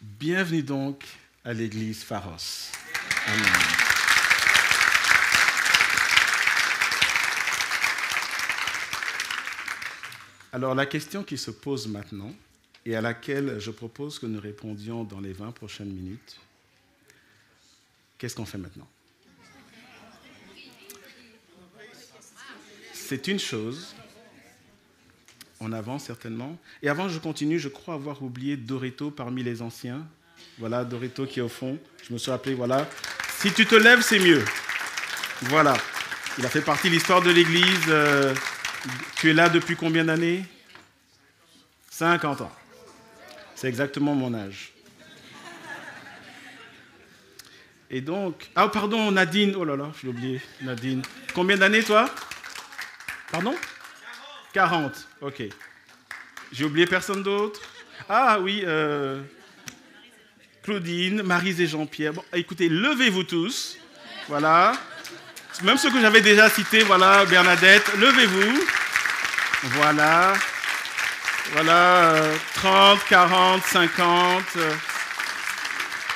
Bienvenue donc à l'église Pharos. Amen. Alors la question qui se pose maintenant et à laquelle je propose que nous répondions dans les 20 prochaines minutes, qu'est-ce qu'on fait maintenant? C'est une chose, on avance certainement. Et avant je continue, je crois avoir oublié Doreto parmi les anciens. Voilà, Doreto qui est au fond, je me suis rappelé, voilà. Si tu te lèves, c'est mieux. Voilà, il a fait partie de l'histoire de l'église. Tu es là depuis combien d'années? 50 ans. C'est exactement mon âge. Et donc... Ah, pardon, Nadine. Oh là là, j'ai oublié. Nadine. Combien d'années, toi? Pardon? 40. Ok. J'ai oublié personne d'autre? Ah oui, Claudine, Maryse et Jean-Pierre. Bon, écoutez, levez-vous tous. Voilà. Même ceux que j'avais déjà cités, voilà, Bernadette, levez-vous. Voilà. Voilà, 30, 40, 50.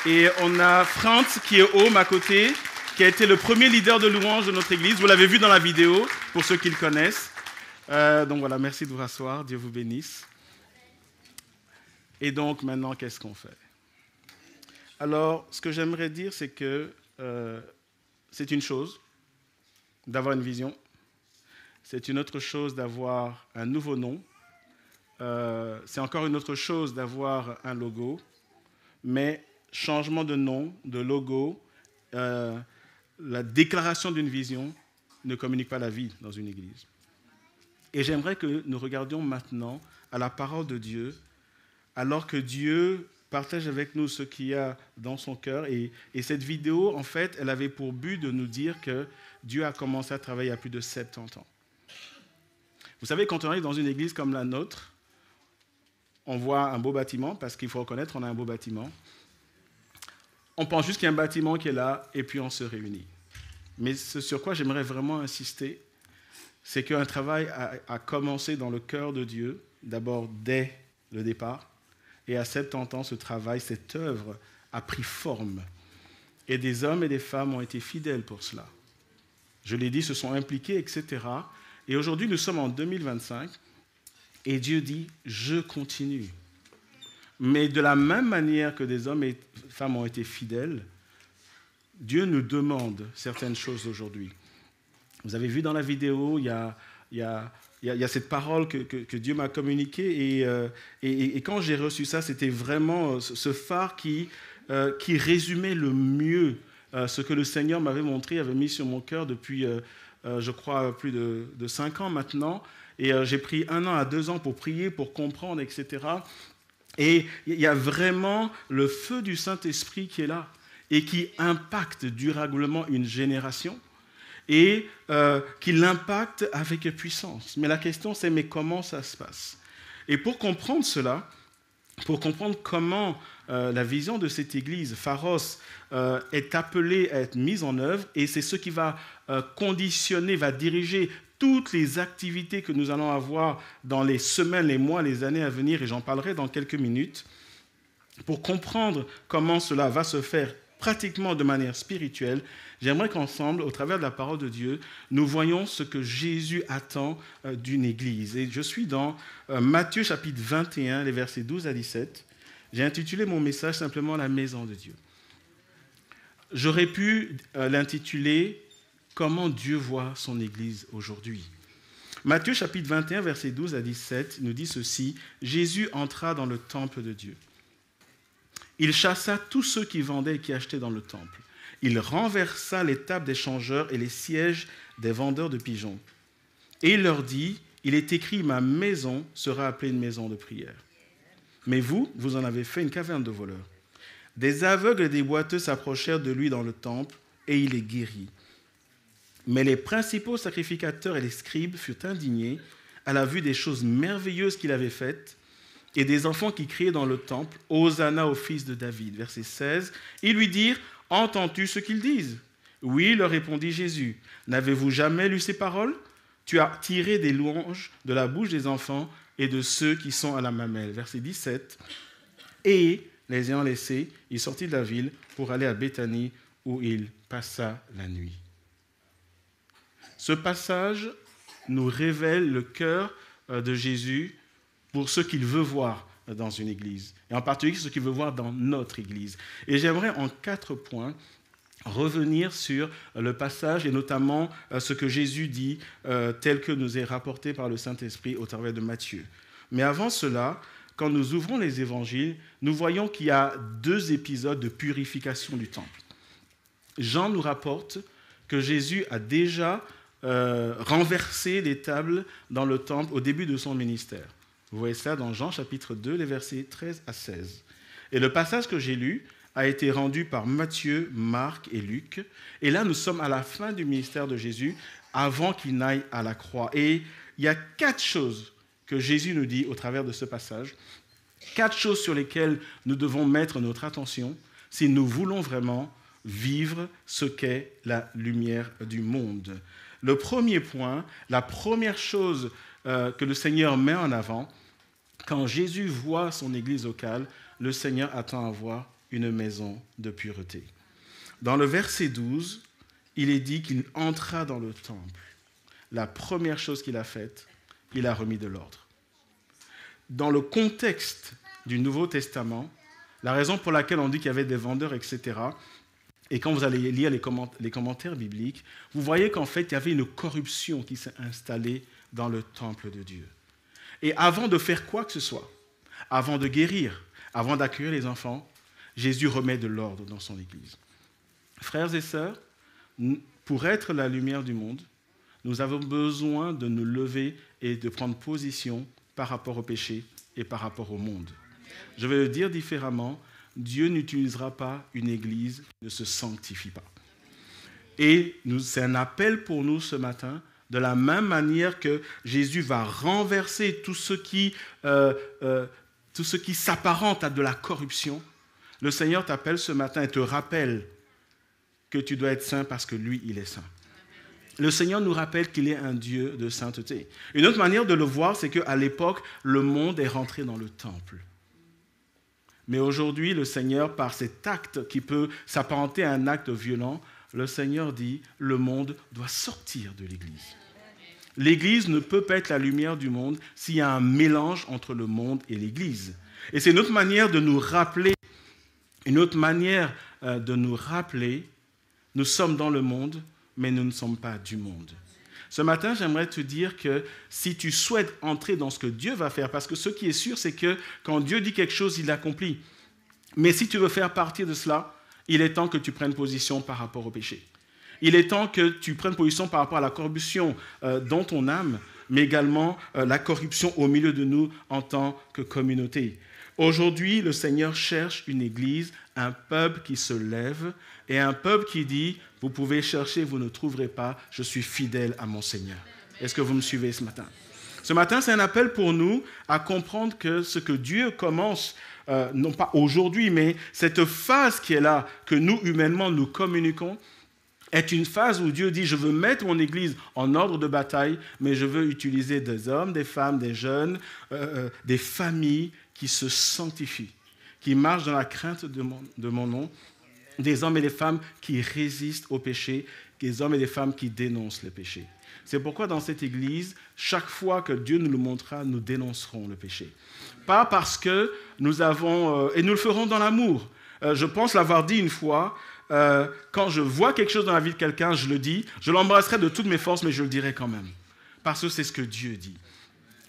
Et on a Franz qui est homme à côté, qui a été le premier leader de louange de notre église. Vous l'avez vu dans la vidéo, pour ceux qui le connaissent. Donc voilà, merci de vous rasseoir. Dieu vous bénisse. Et donc maintenant, qu'est-ce qu'on fait? Alors, ce que j'aimerais dire, c'est que c'est une chose d'avoir une vision. C'est une autre chose d'avoir un nouveau nom. C'est encore une autre chose d'avoir un logo, mais changement de nom, de logo, la déclaration d'une vision ne communique pas la vie dans une église. Et j'aimerais que nous regardions maintenant à la parole de Dieu, alors que Dieu partage avec nous ce qu'il y a dans son cœur. Et cette vidéo, en fait, elle avait pour but de nous dire que Dieu a commencé à travailler il y a plus de 70 ans. Vous savez, quand on arrive dans une église comme la nôtre, on voit un beau bâtiment, parce qu'il faut reconnaître qu'on a un beau bâtiment. On pense juste qu'il y a un bâtiment qui est là, et puis on se réunit. Mais ce sur quoi j'aimerais vraiment insister, c'est qu'un travail a commencé dans le cœur de Dieu, d'abord dès le départ, et à 70 ans, ce travail, cette œuvre a pris forme. Et des hommes et des femmes ont été fidèles pour cela. Je l'ai dit, se sont impliqués, etc. Et aujourd'hui, nous sommes en 2025, et Dieu dit, je continue. Mais de la même manière que des hommes et femmes ont été fidèles, Dieu nous demande certaines choses aujourd'hui. Vous avez vu dans la vidéo, il y a cette parole que Dieu m'a communiquée. Et quand j'ai reçu ça, c'était vraiment ce phare qui résumait le mieux ce que le Seigneur m'avait montré, avait mis sur mon cœur depuis, je crois, plus de 5 ans maintenant. Et j'ai pris 1 an à 2 ans pour prier, pour comprendre, etc. Et il y a vraiment le feu du Saint-Esprit qui est là et qui impacte durablement une génération et qui l'impacte avec puissance. Mais la question, c'est mais comment ça se passe? Et pour comprendre cela, pour comprendre comment la vision de cette église, Pharos, est appelée à être mise en œuvre, et c'est ce qui va conditionner, va diriger toutes les activités que nous allons avoir dans les semaines, les mois, les années à venir, et j'en parlerai dans quelques minutes, pour comprendre comment cela va se faire pratiquement de manière spirituelle, j'aimerais qu'ensemble, au travers de la parole de Dieu, nous voyions ce que Jésus attend d'une église. Et je suis dans Matthieu chapitre 21, les versets 12 à 17. J'ai intitulé mon message simplement « La maison de Dieu ». J'aurais pu l'intituler « Comment Dieu voit son église aujourd'hui ». Matthieu chapitre 21, versets 12 à 17 nous dit ceci: « Jésus entra dans le temple de Dieu. Il chassa tous ceux qui vendaient et qui achetaient dans le temple. Il renversa les tables des changeurs et les sièges des vendeurs de pigeons. Et il leur dit, il est écrit, ma maison sera appelée une maison de prière. Mais vous, vous en avez fait une caverne de voleurs. Des aveugles et des boiteux s'approchèrent de lui dans le temple et il les guérit. Mais les principaux sacrificateurs et les scribes furent indignés à la vue des choses merveilleuses qu'il avait faites et des enfants qui criaient dans le temple, « Hosanna au fils de David ». Verset 16, ils lui dirent, « Entends-tu ce qu'ils disent ?» Oui, leur répondit Jésus, « N'avez-vous jamais lu ces paroles ? Tu as tiré des louanges de la bouche des enfants et de ceux qui sont à la mamelle. » Verset 17, « Et les ayant laissés, il sortit de la ville pour aller à Béthanie où il passa la nuit. Ce passage nous révèle le cœur de Jésus pour ce qu'il veut voir dans une église, et en particulier ce qu'il veut voir dans notre église. Et j'aimerais en 4 points revenir sur le passage et notamment ce que Jésus dit tel que nous est rapporté par le Saint-Esprit au travers de Matthieu. Mais avant cela, quand nous ouvrons les évangiles, nous voyons qu'il y a 2 épisodes de purification du temple. Jean nous rapporte que Jésus a déjà renversé les tables dans le temple au début de son ministère. Vous voyez ça dans Jean chapitre 2, les versets 13 à 16. Et le passage que j'ai lu a été rendu par Matthieu, Marc et Luc. Et là, nous sommes à la fin du ministère de Jésus, avant qu'il n'aille à la croix. Et il y a 4 choses que Jésus nous dit au travers de ce passage, 4 choses sur lesquelles nous devons mettre notre attention si nous voulons vraiment vivre ce qu'est la lumière du monde. Le premier point, la première chose que le Seigneur met en avant, quand Jésus voit son église locale, le Seigneur attend à voir une maison de pureté. Dans le verset 12, il est dit qu'il entra dans le temple. La première chose qu'il a faite, il a remis de l'ordre. Dans le contexte du Nouveau Testament, la raison pour laquelle on dit qu'il y avait des vendeurs, etc., et quand vous allez lire les commentaires bibliques, vous voyez qu'en fait, il y avait une corruption qui s'est installée dans le temple de Dieu. Et avant de faire quoi que ce soit, avant de guérir, avant d'accueillir les enfants, Jésus remet de l'ordre dans son Église. Frères et sœurs, pour être la lumière du monde, nous avons besoin de nous lever et de prendre position par rapport au péché et par rapport au monde. Je vais le dire différemment, Dieu n'utilisera pas une Église qui ne se sanctifie pas. Et c'est un appel pour nous ce matin, de la même manière que Jésus va renverser tout ce qui s'apparente à de la corruption. Le Seigneur t'appelle ce matin et te rappelle que tu dois être saint parce que lui, il est saint. Le Seigneur nous rappelle qu'il est un Dieu de sainteté. Une autre manière de le voir, c'est qu'à l'époque, le monde est rentré dans le temple. Mais aujourd'hui, le Seigneur, par cet acte qui peut s'apparenter à un acte violent, le Seigneur dit, le monde doit sortir de l'Église. L'Église ne peut pas être la lumière du monde s'il y a un mélange entre le monde et l'Église. Et c'est une autre manière de nous rappeler, nous sommes dans le monde, mais nous ne sommes pas du monde. Ce matin, j'aimerais te dire que si tu souhaites entrer dans ce que Dieu va faire, parce que ce qui est sûr, c'est que quand Dieu dit quelque chose, il l'accomplit. Mais si tu veux faire partie de cela, il est temps que tu prennes position par rapport au péché. Il est temps que tu prennes position par rapport à la corruption dans ton âme, mais également la corruption au milieu de nous en tant que communauté. Aujourd'hui, le Seigneur cherche une église, un peuple qui se lève et un peuple qui dit, vous pouvez chercher, vous ne trouverez pas, je suis fidèle à mon Seigneur. Est-ce que vous me suivez ce matin? Ce matin, c'est un appel pour nous à comprendre que ce que Dieu commence, non pas aujourd'hui, mais cette phase qui est là, que nous, humainement, nous communiquons, est une phase où Dieu dit, je veux mettre mon église en ordre de bataille, mais je veux utiliser des hommes, des femmes, des jeunes, des familles qui se sanctifient, qui marchent dans la crainte de mon nom, des hommes et des femmes qui résistent au péché, des hommes et des femmes qui dénoncent le péché. C'est pourquoi dans cette église, chaque fois que Dieu nous le montrera, nous dénoncerons le péché. Pas parce que nous avons... et nous le ferons dans l'amour. Je pense l'avoir dit une fois, quand je vois quelque chose dans la vie de quelqu'un, je le dis, je l'embrasserai de toutes mes forces, mais je le dirai quand même. Parce que c'est ce que Dieu dit.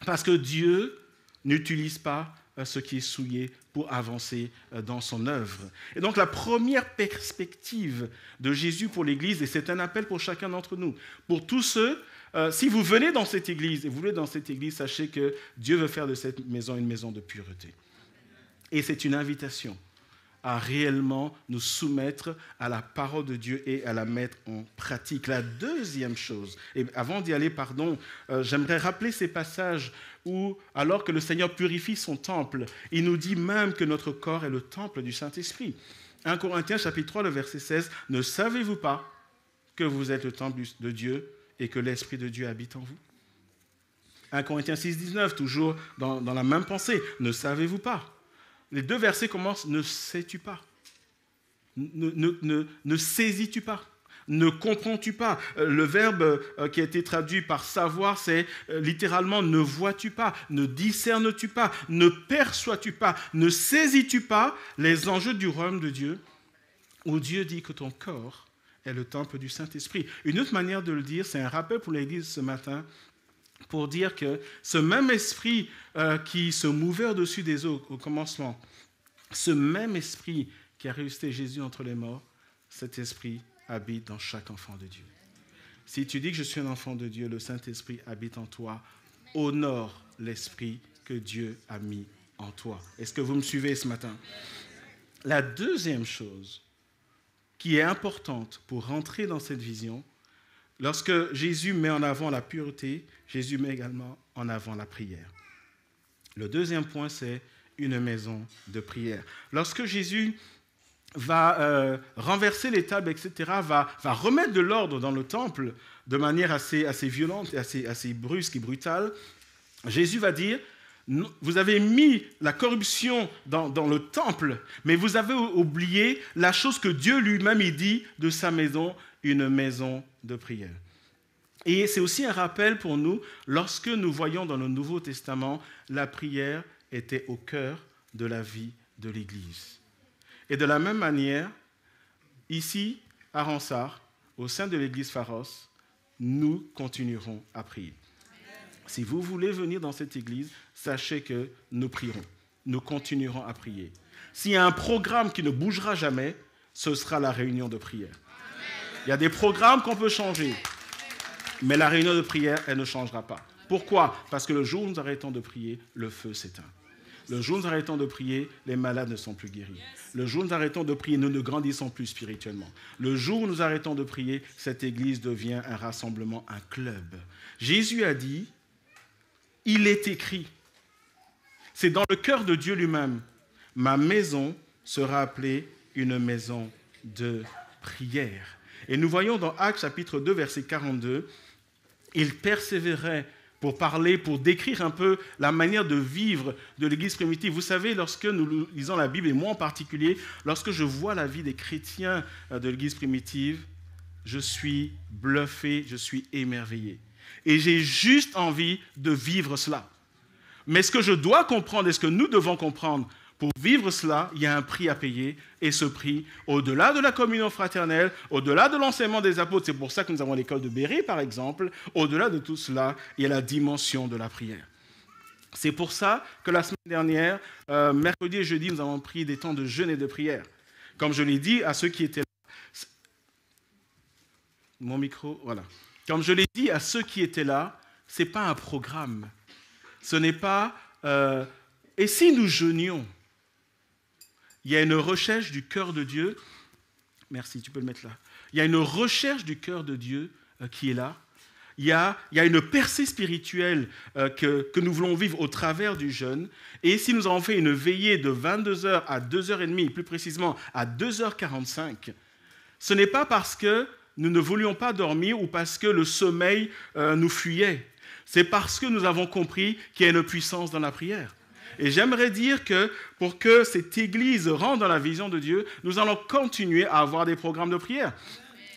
Parce que Dieu n'utilise pas ce qui est souillé pour avancer dans son œuvre. Et donc la première perspective de Jésus pour l'Église, et c'est un appel pour chacun d'entre nous, pour tous ceux, si vous venez dans cette Église, et vous venez dans cette Église, sachez que Dieu veut faire de cette maison une maison de pureté. Et c'est une invitation à réellement nous soumettre à la parole de Dieu et à la mettre en pratique. La deuxième chose, et avant d'y aller, j'aimerais rappeler ces passages où, alors que le Seigneur purifie son temple, il nous dit même que notre corps est le temple du Saint-Esprit. 1 Corinthiens chapitre 3, le verset 16, « Ne savez-vous pas que vous êtes le temple de Dieu et que l'Esprit de Dieu habite en vous ?» 1 Corinthiens 6, 19, toujours dans la même pensée, « Ne savez-vous pas ?» Les 2 versets commencent « Ne sais-tu pas ?» Ne saisis-tu pas? Ne comprends-tu pas? Le verbe qui a été traduit par savoir, c'est littéralement ne vois-tu pas? Ne discernes-tu pas? Ne perçois-tu pas? Ne saisis-tu pas les enjeux du royaume de Dieu, où Dieu dit que ton corps est le temple du Saint-Esprit? Une autre manière de le dire, c'est un rappel pour l'Église ce matin, pour dire que ce même esprit qui se mouvait au-dessus des eaux au commencement, ce même esprit qui a ressuscité Jésus entre les morts, cet esprit habite dans chaque enfant de Dieu. Si tu dis que je suis un enfant de Dieu, le Saint-Esprit habite en toi, honore l'esprit que Dieu a mis en toi. Est-ce que vous me suivez ce matin? La deuxième chose qui est importante pour rentrer dans cette vision, lorsque Jésus met en avant la pureté, Jésus met également en avant la prière. Le deuxième point, c'est une maison de prière. Lorsque Jésus va renverser les tables, etc., va remettre de l'ordre dans le temple de manière assez violente et assez brusque et brutale, Jésus va dire, vous avez mis la corruption dans le temple, mais vous avez oublié la chose que Dieu lui-même il dit de sa maison, une maison de prière. Et c'est aussi un rappel pour nous, lorsque nous voyons dans le Nouveau Testament, la prière était au cœur de la vie de l'Église. Et de la même manière, ici, à Ronsard, au sein de l'église Pharos, nous continuerons à prier. Si vous voulez venir dans cette église, sachez que nous prierons. Nous continuerons à prier. S'il y a un programme qui ne bougera jamais, ce sera la réunion de prière. Il y a des programmes qu'on peut changer, mais la réunion de prière, elle ne changera pas. Pourquoi? Parce que le jour où nous arrêtons de prier, le feu s'éteint. Le jour où nous arrêtons de prier, les malades ne sont plus guéris. Le jour où nous arrêtons de prier, nous ne grandissons plus spirituellement. Le jour où nous arrêtons de prier, cette église devient un rassemblement, un club. Jésus a dit, il est écrit, c'est dans le cœur de Dieu lui-même, ma maison sera appelée une maison de prière. Et nous voyons dans Actes chapitre 2, verset 42, il persévérait pour parler, pour décrire un peu la manière de vivre de l'Église primitive. Vous savez, lorsque nous lisons la Bible, et moi en particulier, lorsque je vois la vie des chrétiens de l'Église primitive, je suis bluffé, je suis émerveillé. Et j'ai juste envie de vivre cela. Mais ce que je dois comprendre et ce que nous devons comprendre, pour vivre cela, il y a un prix à payer. Et ce prix, au-delà de la communion fraternelle, au-delà de l'enseignement des apôtres, c'est pour ça que nous avons l'école de Béry, par exemple, au-delà de tout cela, il y a la dimension de la prière. C'est pour ça que la semaine dernière, mercredi et jeudi, nous avons pris des temps de jeûne et de prière. Comme je l'ai dit à ceux qui étaient là, mon micro, voilà. Comme je l'ai dit à ceux qui étaient là, ce n'est pas un programme. Ce n'est pas... et si nous jeûnions? Il y a une recherche du cœur de Dieu. Merci, tu peux le mettre là. Il y a une recherche du cœur de Dieu qui est là. Il y a une percée spirituelle que nous voulons vivre au travers du jeûne. Et si nous avons fait une veillée de 22h à 2h30, plus précisément à 2h45, ce n'est pas parce que nous ne voulions pas dormir ou parce que le sommeil nous fuyait. C'est parce que nous avons compris qu'il y a une puissance dans la prière. Et j'aimerais dire que pour que cette église rentre dans la vision de Dieu, nous allons continuer à avoir des programmes de prière.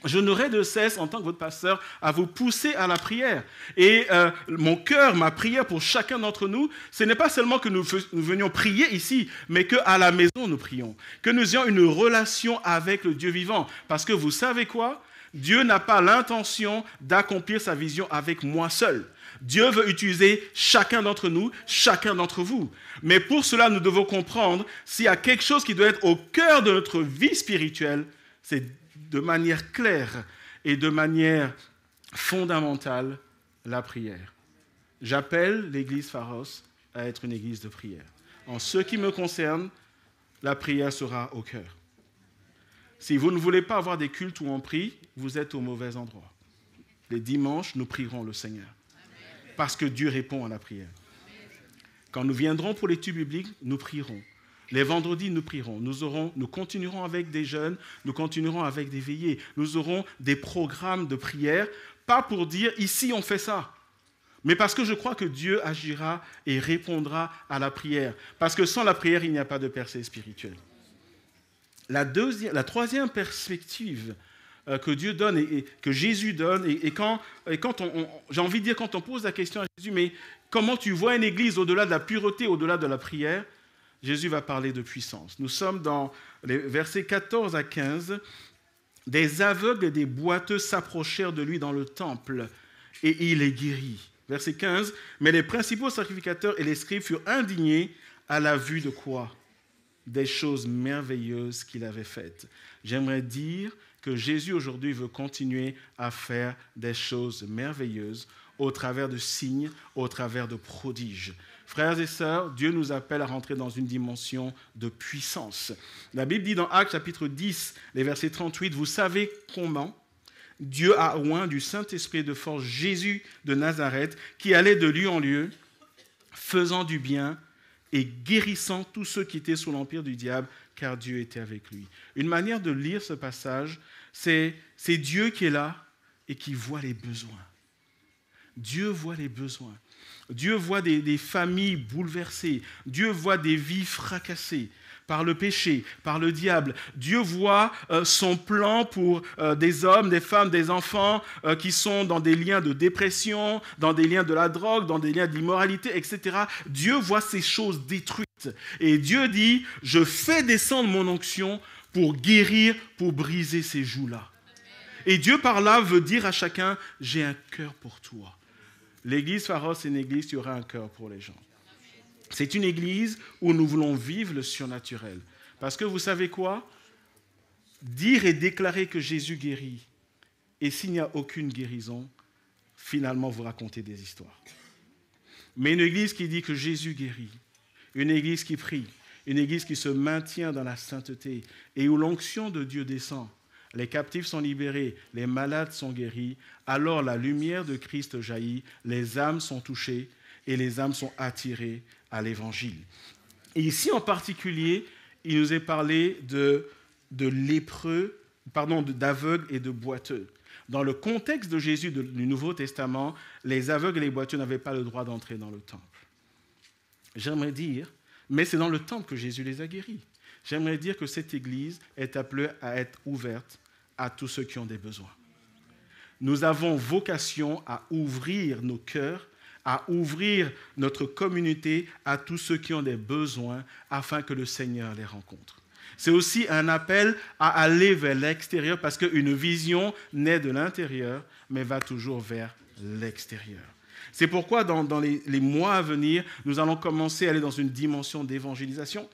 Je n'aurai de cesse, en tant que votre pasteur, à vous pousser à la prière. Et mon cœur, ma prière pour chacun d'entre nous, ce n'est pas seulement que nous venions prier ici, mais qu'à la maison nous prions. Que nous ayons une relation avec le Dieu vivant. Parce que vous savez quoi? Dieu n'a pas l'intention d'accomplir sa vision avec moi seul. Dieu veut utiliser chacun d'entre nous, chacun d'entre vous. Mais pour cela, nous devons comprendre s'il y a quelque chose qui doit être au cœur de notre vie spirituelle, c'est de manière claire et de manière fondamentale la prière. J'appelle l'église Pharos à être une église de prière. En ce qui me concerne, la prière sera au cœur. Si vous ne voulez pas avoir des cultes où on prie, vous êtes au mauvais endroit. Les dimanches, nous prierons le Seigneur. Parce que Dieu répond à la prière. Quand nous viendrons pour l'étude biblique, nous prierons. Les vendredis, nous prierons. Nous continuerons avec des jeûnes, nous continuerons avec des veillées. Nous aurons des programmes de prière, pas pour dire ici on fait ça, mais parce que je crois que Dieu agira et répondra à la prière. Parce que sans la prière, il n'y a pas de percée spirituelle. La troisième perspective que Dieu donne et que Jésus donne, et quand j'ai envie de dire, quand on pose la question à Jésus, mais comment tu vois une église au-delà de la pureté, au-delà de la prière, Jésus va parler de puissance. Nous sommes dans les versets 14 à 15. Des aveugles et des boiteux s'approchèrent de lui dans le temple, et il les guérit. Verset 15. Mais les principaux sacrificateurs et les scribes furent indignés à la vue de quoi? Des choses merveilleuses qu'il avait faites. J'aimerais dire que Jésus aujourd'hui veut continuer à faire des choses merveilleuses au travers de signes, au travers de prodiges. Frères et sœurs, Dieu nous appelle à rentrer dans une dimension de puissance. La Bible dit dans Actes chapitre 10, les versets 38, « Vous savez comment Dieu a oint du Saint-Esprit de force Jésus de Nazareth, qui allait de lieu en lieu, faisant du bien et guérissant tous ceux qui étaient sous l'empire du diable, car Dieu était avec lui. » Une manière de lire ce passage, c'est Dieu qui est là et qui voit les besoins. Dieu voit les besoins. Dieu voit des familles bouleversées. Dieu voit des vies fracassées par le péché, par le diable. Dieu voit son plan pour des hommes, des femmes, des enfants qui sont dans des liens de dépression, dans des liens de la drogue, dans des liens d'immoralité, etc. Dieu voit ces choses détruites. Et Dieu dit, je fais descendre mon onction pour guérir, pour briser ces joues-là. Et Dieu par là veut dire à chacun, j'ai un cœur pour toi. L'église Pharos, c'est une église qui aura un cœur pour les gens. C'est une église où nous voulons vivre le surnaturel. Parce que vous savez quoi? Dire et déclarer que Jésus guérit, et s'il n'y a aucune guérison, finalement vous racontez des histoires. Mais une église qui dit que Jésus guérit, une église qui prie, une église qui se maintient dans la sainteté et où l'onction de Dieu descend, les captifs sont libérés, les malades sont guéris, alors la lumière de Christ jaillit, les âmes sont touchées et les âmes sont attirées à l'évangile. Et ici en particulier, il nous est parlé de lépreux, d'aveugles et de boiteux. Dans le contexte de Jésus du Nouveau Testament, les aveugles et les boiteux n'avaient pas le droit d'entrer dans le temple. J'aimerais dire, mais c'est dans le temple que Jésus les a guéris. J'aimerais dire que cette église est appelée à être ouverte à tous ceux qui ont des besoins. Nous avons vocation à ouvrir nos cœurs, à ouvrir notre communauté à tous ceux qui ont des besoins afin que le Seigneur les rencontre. C'est aussi un appel à aller vers l'extérieur parce qu'une vision naît de l'intérieur mais va toujours vers l'extérieur. C'est pourquoi dans les mois à venir, nous allons commencer à aller dans une dimension d'évangélisation.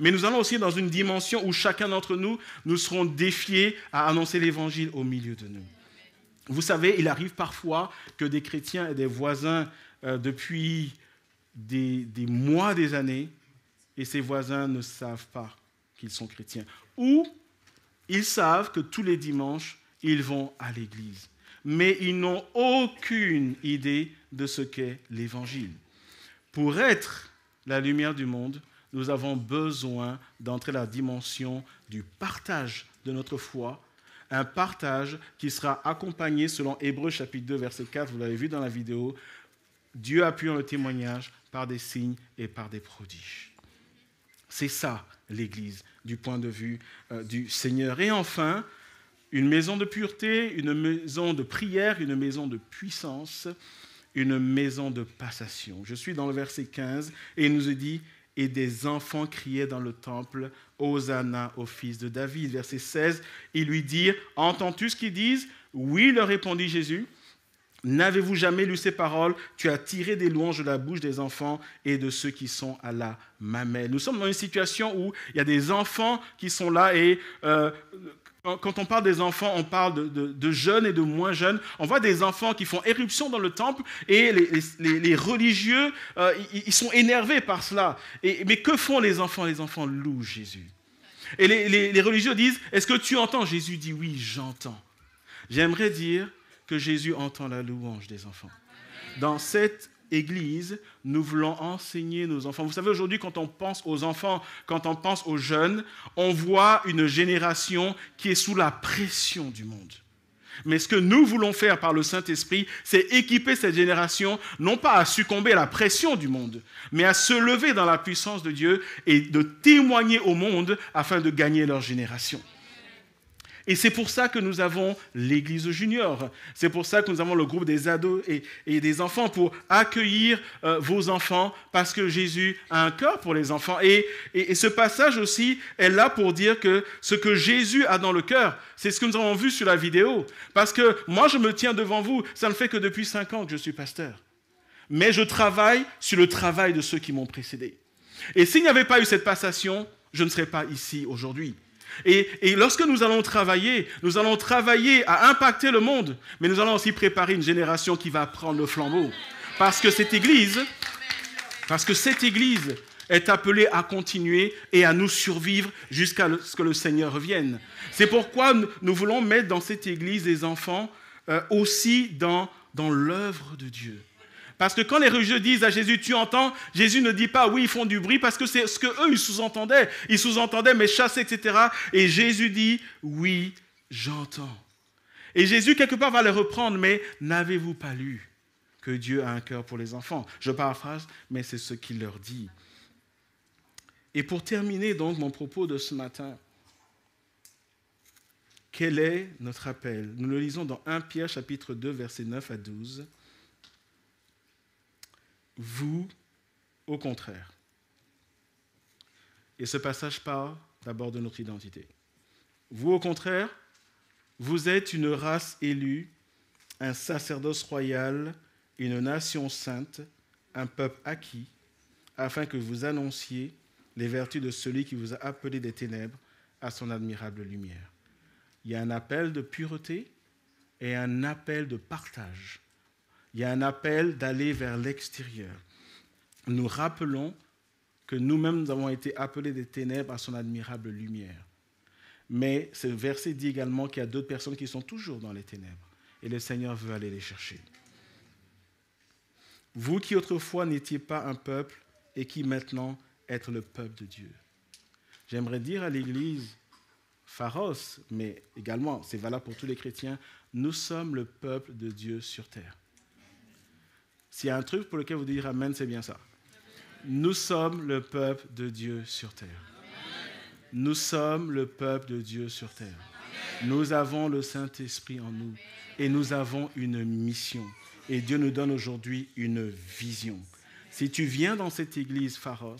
Mais nous allons aussi dans une dimension où chacun d'entre nous, nous serons défiés à annoncer l'évangile au milieu de nous. Vous savez, il arrive parfois que des chrétiens et des voisins, depuis des mois, des années, et ces voisins ne savent pas qu'ils sont chrétiens. Ou ils savent que tous les dimanches, ils vont à l'église. Mais ils n'ont aucune idée de ce qu'est l'évangile. Pour être la lumière du monde, nous avons besoin d'entrer dans la dimension du partage de notre foi, un partage qui sera accompagné, selon Hébreux chapitre 2, verset 4, vous l'avez vu dans la vidéo, Dieu appuyant le témoignage par des signes et par des prodiges. C'est ça, l'Église, du point de vue du Seigneur. Et enfin, une maison de pureté, une maison de prière, une maison de puissance, une maison de passation. Je suis dans le verset 15 et il nous est dit « Et des enfants criaient dans le temple, Hosanna au fils de David. » Verset 16, ils lui dirent « Entends-tu ce qu'ils disent ?» Oui, leur répondit Jésus. « N'avez-vous jamais lu ces paroles? Tu as tiré des louanges de la bouche des enfants et de ceux qui sont à la mamelle. » Nous sommes dans une situation où il y a des enfants qui sont là et quand on parle des enfants, on parle de jeunes et de moins jeunes. On voit des enfants qui font éruption dans le temple et les religieux, ils sont énervés par cela. Mais que font les enfants? Les enfants louent Jésus. Et les religieux disent, est-ce que tu entends? Jésus dit, oui, j'entends. J'aimerais dire que Jésus entend la louange des enfants. Dans cette Église, nous voulons enseigner nos enfants. Vous savez, aujourd'hui, quand on pense aux enfants, quand on pense aux jeunes, on voit une génération qui est sous la pression du monde. Mais ce que nous voulons faire par le Saint-Esprit, c'est équiper cette génération, non pas à succomber à la pression du monde, mais à se lever dans la puissance de Dieu et de témoigner au monde afin de gagner leur génération. Et c'est pour ça que nous avons l'Église junior. C'est pour ça que nous avons le groupe des ados et des enfants pour accueillir vos enfants parce que Jésus a un cœur pour les enfants. Et ce passage aussi est là pour dire que ce que Jésus a dans le cœur, c'est ce que nous avons vu sur la vidéo. Parce que moi, je me tiens devant vous. Ça ne fait que depuis 5 ans que je suis pasteur. Mais je travaille sur le travail de ceux qui m'ont précédé. Et s'il n'y avait pas eu cette passation, je ne serais pas ici aujourd'hui. Et lorsque nous allons travailler à impacter le monde, mais nous allons aussi préparer une génération qui va prendre le flambeau. Parce que cette Église est appelée à continuer et à nous survivre jusqu'à ce que le Seigneur revienne. C'est pourquoi nous voulons mettre dans cette Église des enfants aussi dans l'œuvre de Dieu. Parce que quand les religieux disent à Jésus, tu entends, Jésus ne dit pas, oui, ils font du bruit, parce que c'est ce qu'eux, ils sous-entendaient. Ils sous-entendaient, mais chasser, etc. Et Jésus dit, oui, j'entends. Et Jésus, quelque part, va les reprendre, mais n'avez-vous pas lu que Dieu a un cœur pour les enfants? Je paraphrase, mais c'est ce qu'il leur dit. Et pour terminer, donc, mon propos de ce matin, quel est notre appel? Nous le lisons dans 1 Pierre, chapitre 2, versets 9 à 12. Vous, au contraire. Et ce passage parle d'abord de notre identité. Vous, au contraire, vous êtes une race élue, un sacerdoce royal, une nation sainte, un peuple acquis, afin que vous annonciez les vertus de celui qui vous a appelé des ténèbres à son admirable lumière. Il y a un appel de pureté et un appel de partage. Il y a un appel d'aller vers l'extérieur. Nous rappelons que nous-mêmes, nous avons été appelés des ténèbres à son admirable lumière. Mais ce verset dit également qu'il y a d'autres personnes qui sont toujours dans les ténèbres. Et le Seigneur veut aller les chercher. Vous qui autrefois n'étiez pas un peuple et qui maintenant êtes le peuple de Dieu. J'aimerais dire à l'Église Pharos, mais également, c'est valable pour tous les chrétiens, nous sommes le peuple de Dieu sur terre. S'il y a un truc pour lequel vous dire Amen, c'est bien ça. Nous sommes le peuple de Dieu sur terre. Nous sommes le peuple de Dieu sur terre. Nous avons le Saint-Esprit en nous et nous avons une mission. Et Dieu nous donne aujourd'hui une vision. Si tu viens dans cette église Pharos,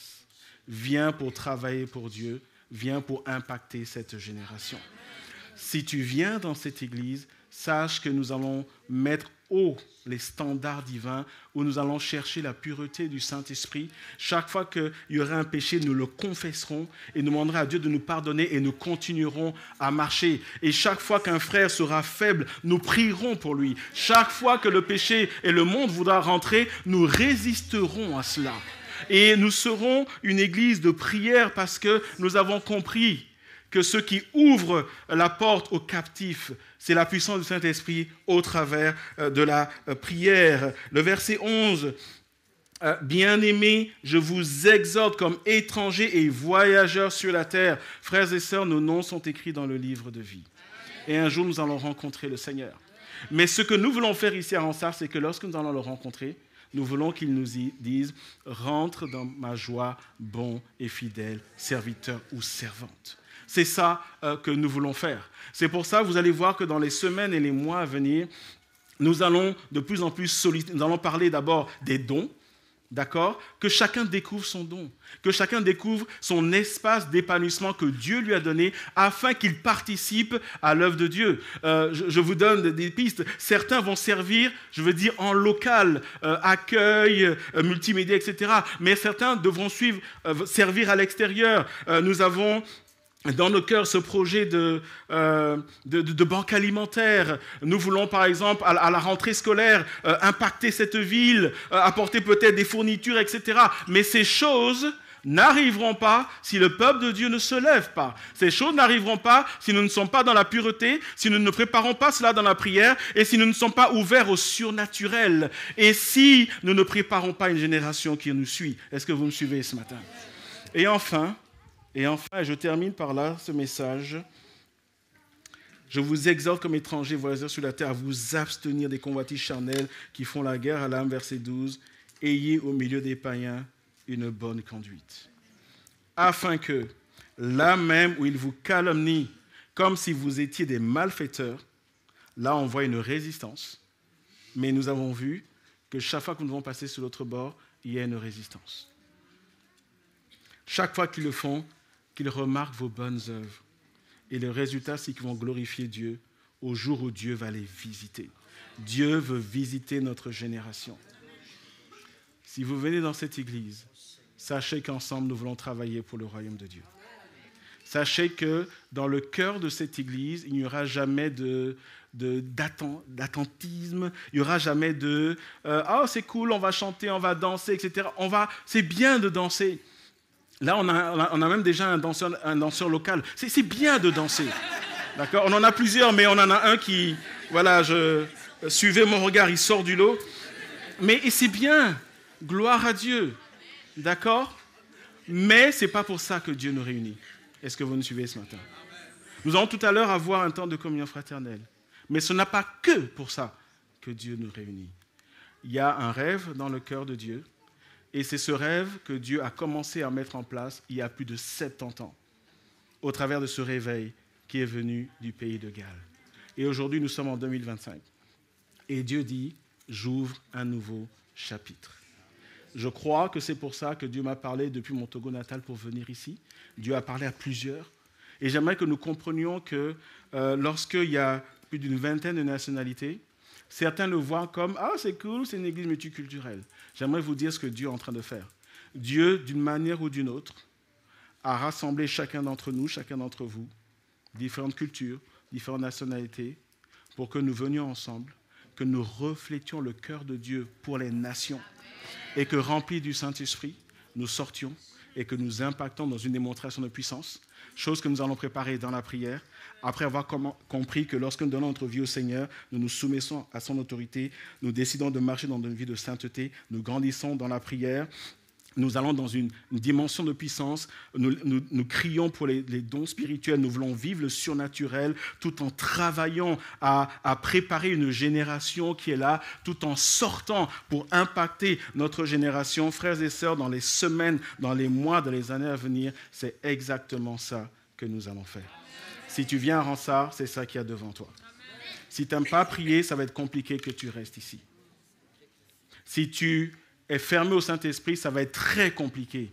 viens pour travailler pour Dieu, viens pour impacter cette génération. Si tu viens dans cette église, sache que nous allons mettre haut les standards divins, où nous allons chercher la pureté du Saint-Esprit. Chaque fois qu'il y aura un péché, nous le confesserons et nous demanderons à Dieu de nous pardonner et nous continuerons à marcher. Et chaque fois qu'un frère sera faible, nous prierons pour lui. Chaque fois que le péché et le monde voudra rentrer, nous résisterons à cela. Et nous serons une église de prière parce que nous avons compris que ce qui ouvre la porte aux captifs, c'est la puissance du Saint-Esprit au travers de la prière. Le verset 11, « Bien-aimés, je vous exhorte comme étrangers et voyageurs sur la terre. Frères et sœurs, nos noms sont écrits dans le livre de vie. Et un jour, nous allons rencontrer le Seigneur. Mais ce que nous voulons faire ici à Ronsard, c'est que lorsque nous allons le rencontrer, nous voulons qu'il nous dise « Rentre dans ma joie, bon et fidèle serviteur ou servante ». C'est ça que nous voulons faire. C'est pour ça que vous allez voir que dans les semaines et les mois à venir, nous allons de plus en plus nous allons parler d'abord des dons, d'accord? Que chacun découvre son don, que chacun découvre son espace d'épanouissement que Dieu lui a donné afin qu'il participe à l'œuvre de Dieu. Je vous donne des pistes. Certains vont servir, je veux dire, en local, accueil, multimédia, etc. Mais certains devront servir à l'extérieur. Nous avons dans nos cœurs ce projet de banque alimentaire. Nous voulons par exemple à la rentrée scolaire impacter cette ville, apporter peut-être des fournitures, etc. Mais ces choses n'arriveront pas si le peuple de Dieu ne se lève pas. Ces choses n'arriveront pas si nous ne sommes pas dans la pureté, si nous ne préparons pas cela dans la prière et si nous ne sommes pas ouverts au surnaturel et si nous ne préparons pas une génération qui nous suit. Est-ce que vous me suivez ce matin? Et enfin, je termine par là ce message. Je vous exhorte comme étrangers, voyageurs sur la terre, à vous abstenir des convoitises charnelles qui font la guerre à l'âme. Verset 12. Ayez au milieu des païens une bonne conduite. Afin que, là même où ils vous calomnient, comme si vous étiez des malfaiteurs, là on voit une résistance. Mais nous avons vu que chaque fois que nous devons passer sur l'autre bord, il y a une résistance. Chaque fois qu'ils le font, qu'ils remarquent vos bonnes œuvres. Et le résultat, c'est qu'ils vont glorifier Dieu au jour où Dieu va les visiter. Dieu veut visiter notre génération. Si vous venez dans cette église, sachez qu'ensemble, nous voulons travailler pour le royaume de Dieu. Sachez que dans le cœur de cette église, il n'y aura jamais d'attentisme, il n'y aura jamais de « Ah, c'est cool, on va chanter, on va danser, etc. » C'est bien de danser. Là, on a même déjà un danseur local. C'est bien de danser. D'accord ? On en a plusieurs, mais on en a un qui, voilà, suivez mon regard, il sort du lot. Et c'est bien. Gloire à Dieu. D'accord ? Mais ce n'est pas pour ça que Dieu nous réunit. Est-ce que vous nous suivez ce matin ? Nous allons tout à l'heure avoir un temps de communion fraternelle. Mais ce n'est pas que pour ça que Dieu nous réunit. Il y a un rêve dans le cœur de Dieu. Et c'est ce rêve que Dieu a commencé à mettre en place il y a plus de 70 ans, au travers de ce réveil qui est venu du pays de Galles. Et aujourd'hui, nous sommes en 2025. Et Dieu dit, j'ouvre un nouveau chapitre. Je crois que c'est pour ça que Dieu m'a parlé depuis mon Togo natal pour venir ici. Dieu a parlé à plusieurs. Et j'aimerais que nous comprenions que lorsqu'il y a plus d'une vingtaine de nationalités, certains le voient comme « Ah, c'est cool, c'est une église multiculturelle ». J'aimerais vous dire ce que Dieu est en train de faire. Dieu, d'une manière ou d'une autre, a rassemblé chacun d'entre nous, chacun d'entre vous, différentes cultures, différentes nationalités, pour que nous venions ensemble, que nous reflétions le cœur de Dieu pour les nations, et que, remplis du Saint-Esprit, nous sortions et que nous impactons dans une démonstration de puissance, chose que nous allons préparer dans la prière, après avoir compris que lorsque nous donnons notre vie au Seigneur, nous nous soumettons à son autorité, nous décidons de marcher dans une vie de sainteté, nous grandissons dans la prière, nous allons dans une dimension de puissance, nous crions pour les dons spirituels, nous voulons vivre le surnaturel tout en travaillant à préparer une génération qui est là, tout en sortant pour impacter notre génération. Frères et sœurs, dans les semaines, dans les mois, dans les années à venir, c'est exactement ça que nous allons faire. Si tu viens à Ransard, c'est ça qu'il y a devant toi. Si tu n'aimes pas prier, ça va être compliqué que tu restes ici. Si tu es fermé au Saint-Esprit, ça va être très compliqué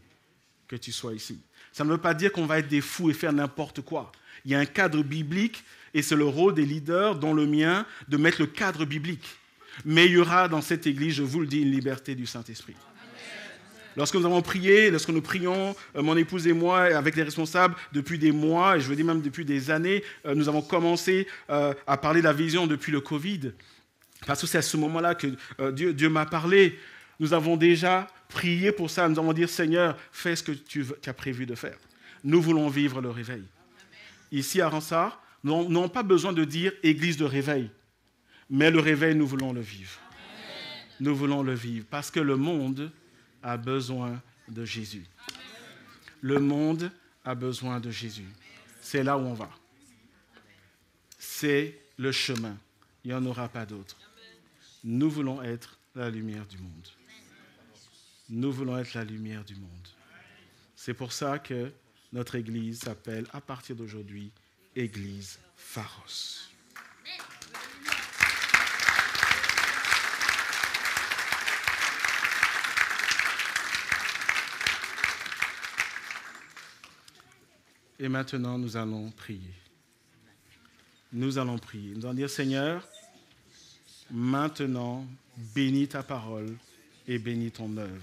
que tu sois ici. Ça ne veut pas dire qu'on va être des fous et faire n'importe quoi. Il y a un cadre biblique et c'est le rôle des leaders, dont le mien, de mettre le cadre biblique. Mais il y aura dans cette église, je vous le dis, une liberté du Saint-Esprit. Lorsque nous avons prié, lorsque nous prions, mon épouse et moi, avec les responsables, depuis des mois, et je veux dire même depuis des années, nous avons commencé à parler de la vision depuis le Covid. Parce que c'est à ce moment-là que Dieu m'a parlé. Nous avons déjà prié pour ça. Nous avons dit, Seigneur, fais ce que tu as prévu de faire. Nous voulons vivre le réveil. Ici à Ransard, nous n'avons pas besoin de dire église de réveil. Mais le réveil, nous voulons le vivre. Nous voulons le vivre parce que le monde a besoin de Jésus. Le monde a besoin de Jésus. C'est là où on va. C'est le chemin. Il n'y en aura pas d'autre. Nous voulons être la lumière du monde. Nous voulons être la lumière du monde. C'est pour ça que notre église s'appelle, à partir d'aujourd'hui, Église Pharos. Et maintenant, nous allons prier. Nous allons prier. Nous allons dire, Seigneur, maintenant, bénis ta parole et bénis ton œuvre.